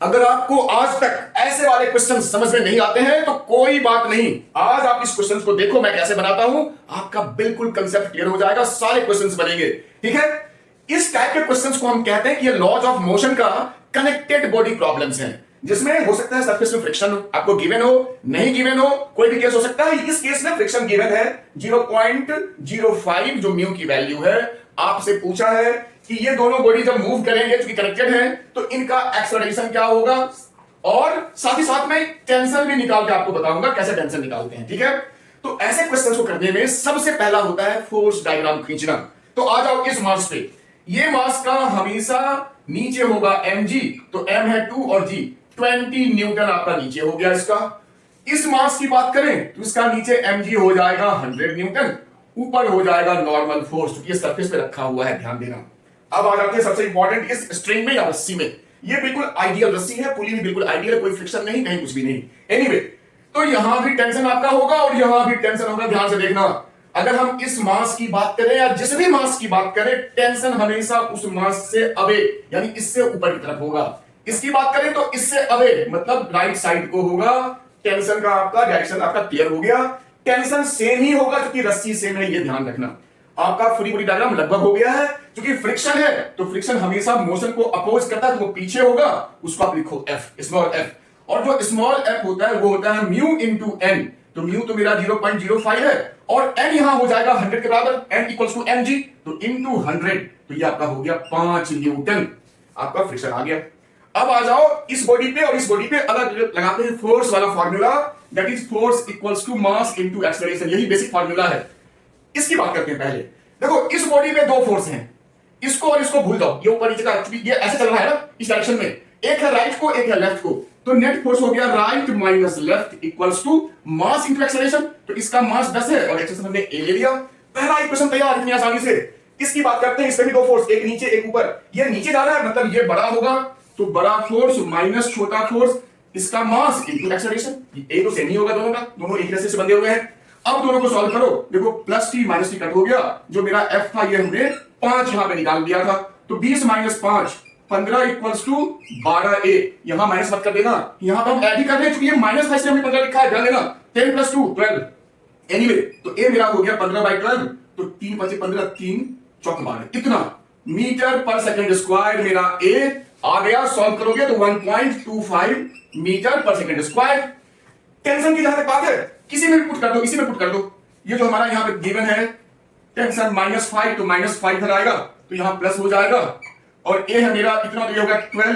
अगर आपको आज तक ऐसे वाले क्वेश्चन समझ में नहीं आते हैं तो कोई बात नहीं, आज आप इस क्वेश्चन को देखो मैं कैसे बनाता हूं, आपका बिल्कुल कंसेप्ट क्लियर हो जाएगा, सारे क्वेश्चन बनेंगे। ठीक है, इस टाइप के क्वेश्चंस को हम कहते हैं कि ये लॉज ऑफ मोशन का कनेक्टेड बॉडी प्रॉब्लम्स हैं, जिसमें हो सकता है सरफेस में फ्रिक्शन हो, आपको गिवन हो, नहीं गिवन हो, कोई भी केस हो सकता है। इस केस में फ्रिक्शन गिवन है 0.05 जो म्यू की वैल्यू है। आपसे पूछा है कि ये दोनों बॉडी जब मूव करेंगे जो कि कनेक्टेड है तो इनका एक्सेलरेशन क्या होगा, और साथ ही साथ में टेंशन भी निकाल के आपको बताऊंगा कैसे टेंशन निकालते हैं। ठीक है, तो ऐसे क्वेश्चन को करने में सबसे पहला होता है फोर्स डायग्राम खींचना। तो आ जाओ इस मास पे, ये मास का हमेशा नीचे होगा mg, तो m है 2 और g 20 न्यूटन आपका नीचे हो गया इसका। इस मास की बात करें तो इसका नीचे mg हो जाएगा 100 न्यूटन, ऊपर हो जाएगा नॉर्मल फोर्स, क्योंकि ये सरफेस पे रखा हुआ है, ध्यान देना। अब आ जाते हैं सबसे इंपॉर्टेंट इस स्ट्रिंग में या रस्सी में। ये बिल्कुल आइडियल रस्सी है, पुली भी बिल्कुल आइडियल है, कोई फ्रिक्शन नहीं, कहीं कुछ भी नहीं। एनीवे, तो यहां भी टेंशन आपका होगा और यहां भी टेंशन होगा, ध्यान से देखना। अगर हम इस मास की बात करें या जिस भी मास की बात करें, टेंशन हमेशा उस मास से अवे यानी इससे ऊपर की तरफ होगा। इसकी बात करें तो इससे अवे मतलब राइट साइड को होगा। टेंशन का आपका डायरेक्शन आपका क्लियर हो गया, टेंशन सेम ही होगा क्योंकि रस्सी सेम है, ये ध्यान रखना। आपका फ्री बॉडी डायग्राम लगभग हो गया है, क्योंकि फ्रिक्शन है तो फ्रिक्शन हमेशा मोशन को अपोज करता है, तो वो पीछे होगा, उसको आप लिखो एफ, स्मॉल एफ। और जो स्मॉल एफ होता है वो होता है म्यू इंटू एन, तो म्यू तो मेरा 0.05 है और एन यहां हो जाएगा 100 के बराबर, एन इक्वल्स टू mg, तो इंटू 100, तो ये आपका हो गया 5 न्यूटन, आपका फ्रिक्शन आ गया। अब आ जाओ इस बॉडी पे और इस बॉडी पे अलग लगाते हैं फोर्स वाला formula, that is force equals to mass into acceleration, यही बेसिक फॉर्मूला है। इसकी बात करते हैं पहले। देखो इस बॉडी में दो फोर्स हैं, इसको और इसको भूल जाओ, ये ऊपर नीचे का ये ऐसे चल रहा है ना इस डायरेक्शन में, एक है राइट को एक है लेफ्ट को, तो नेट फोर्स हो गया right minus left equals to mass into acceleration. तो इसका मास 10 है और एक्सेलरेशन हमने a ले लिया, पहला इक्वेशन तैयार इतनी आसानी से। इसकी बात करते हैं, इसमें भी दो फोर्स, एक नीचे एक ऊपर, ये नीचे जा रहा है मतलब ये बड़ा होगा, तो बड़ा फोर्स माइनस छोटा फोर्स, इसका मास इनटू एक्सेलरेशन, ये तो सेम ही होगा दोनों का, दोनों एक रस्से से बंधे हुए हैं। अब दोनों को सॉल्व करो, देखो plus T minus T cut हो गया, जो मेरा एफ था ये हमने 5 यहां पे निकाल दिया था, तो 20 माइनस 5 15 इक्वल्स टू 12a, यहां माइनस मत कर देना, यहां पर हम ऐड ही कर रहे हैं क्योंकि ये माइनस था इसलिए हमने 15 लिखा है, ध्यान देना। 10 प्लस 2 12, एनीवे तो a मेरा हो गया 15/12, तो 3 5 15 3 चौक 12, इतना मीटर पर सेकंड स्क्वायर मेरा a आ गया। सॉल्व करोगे तो 1.25 मीटर पर सेकंड स्क्वायर। टेंशन की जहां तक बात है, किसी में भी पुट कर दो, इसी में पुट कर दो, ये जो हमारा यहां पे गिवन है टेंशन -5, तो -5 इधर आएगा तो यहां प्लस हो जाएगा, और ए है मेरा इतना, तो ये होगा 12